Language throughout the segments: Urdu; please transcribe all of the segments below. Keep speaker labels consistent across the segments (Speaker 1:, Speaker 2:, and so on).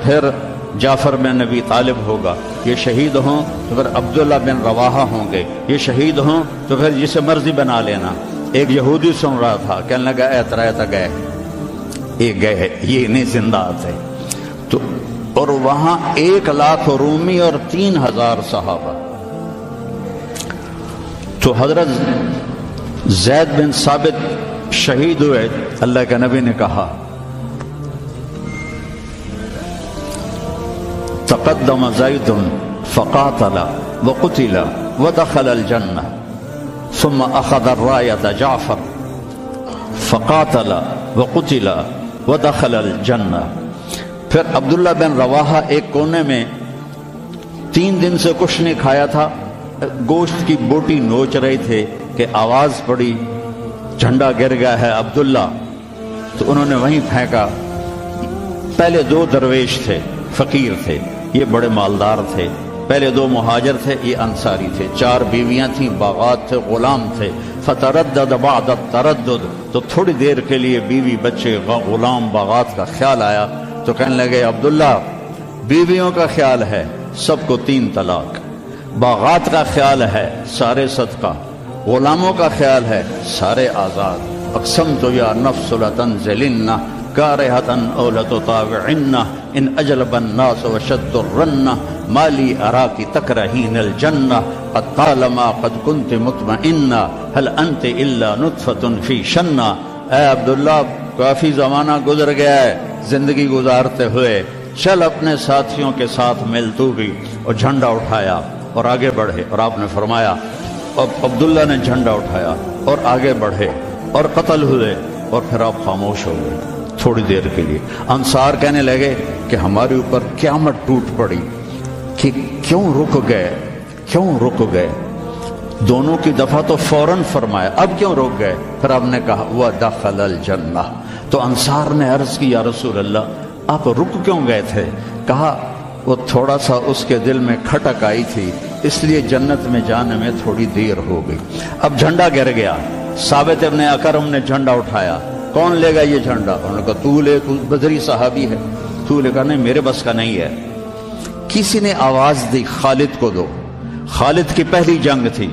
Speaker 1: پھر جعفر بن نبی طالب ہوگا، یہ شہید ہوں تو پھر عبداللہ بن رواحہ ہوں گے، یہ شہید ہوں تو پھر جسے مرضی بنا لینا۔ ایک یہودی سن رہا تھا، کہنے لگا اعتراض گئے، یہ گئے، یہ نہیں زندہ تھے تو، اور وہاں 1,00,000 رومی اور 3,000 صحابہ۔ تو حضرت زید بن ثابت شہید ہوئے، اللہ کے نبی نے کہا تقدم زید فقاتل وقتل ودخل الجنہ ثم اخذ الراية جعفر فقاتل وقتل ودخل الجنہ۔ پھر عبداللہ بن رواحہ ایک کونے میں 3 دن سے کچھ نہیں کھایا تھا، گوشت کی بوٹی نوچ رہے تھے کہ آواز پڑی جھنڈا گر گیا ہے عبداللہ، تو انہوں نے وہیں پھینکا۔ پہلے 2 درویش تھے، فقیر تھے، یہ بڑے مالدار تھے، پہلے 2 مہاجر تھے، یہ انصاری تھے، 4 بیویاں تھیں، باغات تھے، غلام تھے۔ فتردد بعد التردد، تو تھوڑی دیر کے لیے بیوی بچے غلام باغات کا خیال آیا تو کہنے لگے عبداللہ بیویوں کا خیال ہے سب کو 3 طلاق، باغات کا خیال ہے سارے صدقہ، غلاموں کا خیال ہے سارے آزاد۔ اقسمت یا نفس لتنزلن کارہۃ او لتطاوعن ان اجلب الناس وشد الرن ما لی اراکی تکرہین الجنہ قد طالما قد کنت مطمئنہ هل انت الا نطفۃ فی شنہ۔ اے عبداللہ کافی زمانہ گزر گیا ہے زندگی گزارتے ہوئے، چل اپنے ساتھیوں کے ساتھ مل تو بھی، اور جھنڈا اٹھایا اور آگے بڑھے۔ اور آپ نے فرمایا، اور عبداللہ نے جھنڈا اٹھایا اور آگے بڑھے اور قتل ہوئے، اور پھر آپ خاموش ہو گئے تھوڑی دیر کے لیے۔ انصار کہنے لگے کہ ہمارے اوپر قیامت ٹوٹ پڑی کہ کیوں رک گئے۔ دونوں کی دفعہ تو فوراً فرمایا، اب کیوں رک گئے؟ پھر آپ نے کہا وَدَخَلَ الْجَنَّةَ۔ تو انصار نے عرض کی یا رسول اللہ آپ رک کیوں گئے تھے؟ کہا وہ تھوڑا سا اس کے دل میں کھٹک آئی تھی، اس لیے جنت میں جانے میں تھوڑی دیر ہو گئی۔ اب جھنڈا گر گیا، ثابت ابن اکرم نے جھنڈا اٹھایا، کون لے گا یہ جھنڈا؟ انہوں نے کہا تو لے، تو بدری صحابی ہے، تو لے۔ کہا نہیں میرے بس کا نہیں ہے۔ کسی نے آواز دی خالد کو دو۔ خالد کی پہلی جنگ تھی،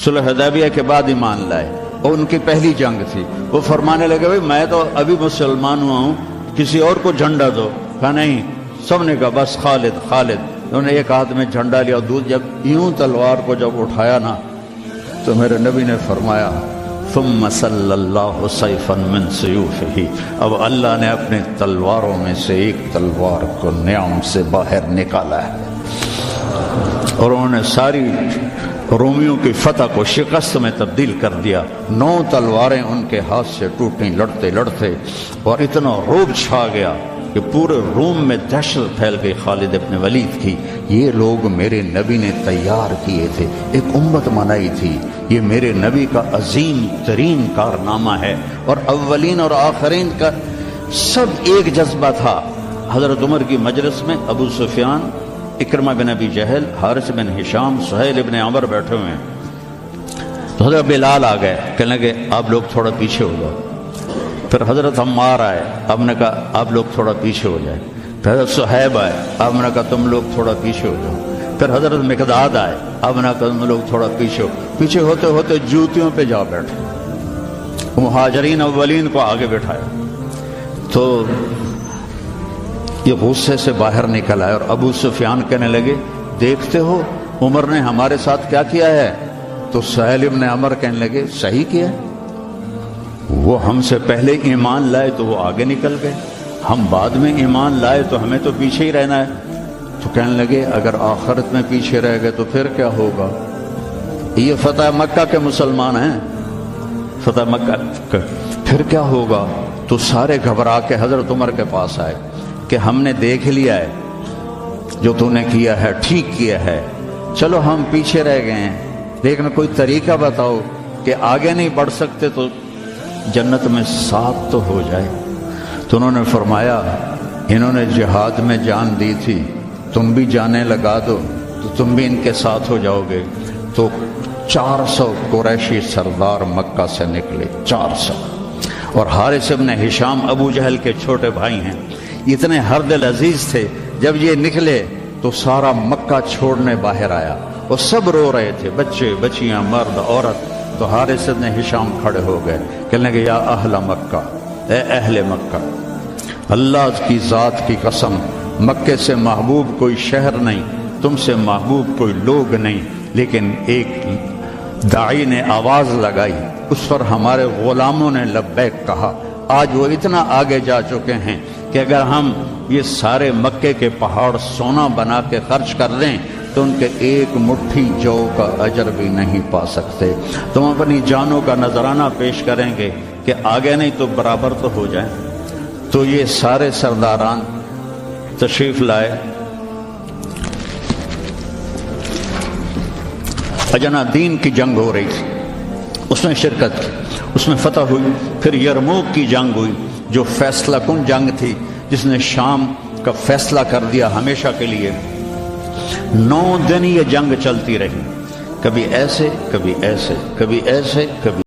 Speaker 1: صلح حدیبیہ کے بعد ایمان لائے، اور ان کی پہلی جنگ تھی۔ وہ فرمانے لگے بھائی میں تو ابھی مسلمان ہوا ہوں، کسی اور کو جھنڈا دو۔ کہا نہیں، سب نے کہا بس خالد۔ انہوں نے ایک ہاتھ میں جھنڈا لیا، جب یوں تلوار کو جب اٹھایا نا تو میرے نبی نے فرمایا ثم صلی اللہ سیفا من سیوفہ، اب اللہ نے اپنے تلواروں میں سے ایک تلوار کو نعم سے باہر نکالا ہے، اور انہوں نے ساری رومیوں کی فتح کو شکست میں تبدیل کر دیا۔ 9 تلواریں ان کے ہاتھ سے ٹوٹیں لڑتے لڑتے، اور اتنا رعب چھا گیا کہ پورے روم میں دہشت پھیل گئی خالد ابن ولید کی۔ یہ لوگ میرے نبی نے تیار کیے تھے، ایک امت بنائی تھی، یہ میرے نبی کا عظیم ترین کارنامہ ہے، اور اولین اور آخرین کا سب ایک جذبہ تھا۔ حضرت عمر کی مجلس میں ابو سفیان، اکرمہ بن ابی جہل، حارث بن ہشام، سہیل ابن عمر بیٹھے ہوئے ہیں، تو حضرت بلال آ گئے، کہنے لگے آپ لوگ تھوڑا پیچھے ہو جاؤ۔ پھر حضرت عمار آئے، آپ نے کہا آپ لوگ تھوڑا پیچھے ہو جائے۔ پھر حضرت صہیب آئے، آپ نے کہا تم لوگ تھوڑا پیچھے ہو جاؤ۔ پھر حضرت مقداد آئے، آپ نے کہا تم لوگ تھوڑا پیچھے ہوتے ہوتے جوتیوں پہ جا بیٹھے، مہاجرین اولین کو آگے بٹھایا۔ تو یہ غصے سے باہر نکل آئے، اور ابو سفیان کہنے لگے دیکھتے ہو عمر نے ہمارے ساتھ کیا کیا ہے؟ تو سہیل ابن عمر کہنے لگے صحیح کیا، وہ ہم سے پہلے ایمان لائے تو وہ آگے نکل گئے، ہم بعد میں ایمان لائے تو ہمیں تو پیچھے ہی رہنا ہے۔ تو کہنے لگے اگر آخرت میں پیچھے رہ گئے تو پھر کیا ہوگا؟ یہ فتح مکہ کے مسلمان ہیں، فتح مکہ پھر کیا ہوگا؟ تو سارے گھبرا کے حضرت عمر کے پاس آئے کہ ہم نے دیکھ لیا ہے جو تو نے کیا ہے ٹھیک کیا ہے، چلو ہم پیچھے رہ گئے ہیں، لیکن کوئی طریقہ بتاؤ کہ آگے نہیں بڑھ سکتے تو جنت میں ساتھ تو ہو جائے۔ تو انہوں نے فرمایا انہوں نے جہاد میں جان دی تھی، تم بھی جانے لگا دو تو تم بھی ان کے ساتھ ہو جاؤ گے۔ تو 400 قریشی سردار مکہ سے نکلے، 400، اور حارث ابن ہشام ابو جہل کے چھوٹے بھائی ہیں، اتنے ہر دل عزیز تھے۔ جب یہ نکلے تو سارا مکہ چھوڑنے باہر آیا، وہ سب رو رہے تھے، بچے بچیاں مرد عورت۔ تو حارث بن ہشام کھڑے ہو گئے، کہنے لگے یا اہل مکہ، اے اہل مکہ، اللہ کی ذات کی قسم، مکے سے محبوب کوئی شہر نہیں، تم سے محبوب کوئی لوگ نہیں، لیکن ایک داعی نے آواز لگائی، اس پر ہمارے غلاموں نے لبیک کہا۔ آج وہ اتنا آگے جا چکے ہیں کہ اگر ہم یہ سارے مکے کے پہاڑ سونا بنا کے خرچ کر دیں تو ان کے ایک مٹھی جو کا اجر بھی نہیں پا سکتے۔ تم اپنی جانوں کا نذرانہ پیش کریں گے کہ آگے نہیں تو برابر تو ہو جائیں۔ تو یہ سارے سرداران تشریف لائے، اجنا دین کی جنگ ہو رہی تھی، اس میں شرکت کی، اس میں فتح ہوئی۔ پھر یرموک کی جنگ ہوئی جو فیصلہ کن جنگ تھی، جس نے شام کا فیصلہ کر دیا ہمیشہ کے لیے۔ 9 دن یہ جنگ چلتی رہی، کبھی ایسے کبھی ایسے، کبھی ایسے کبھی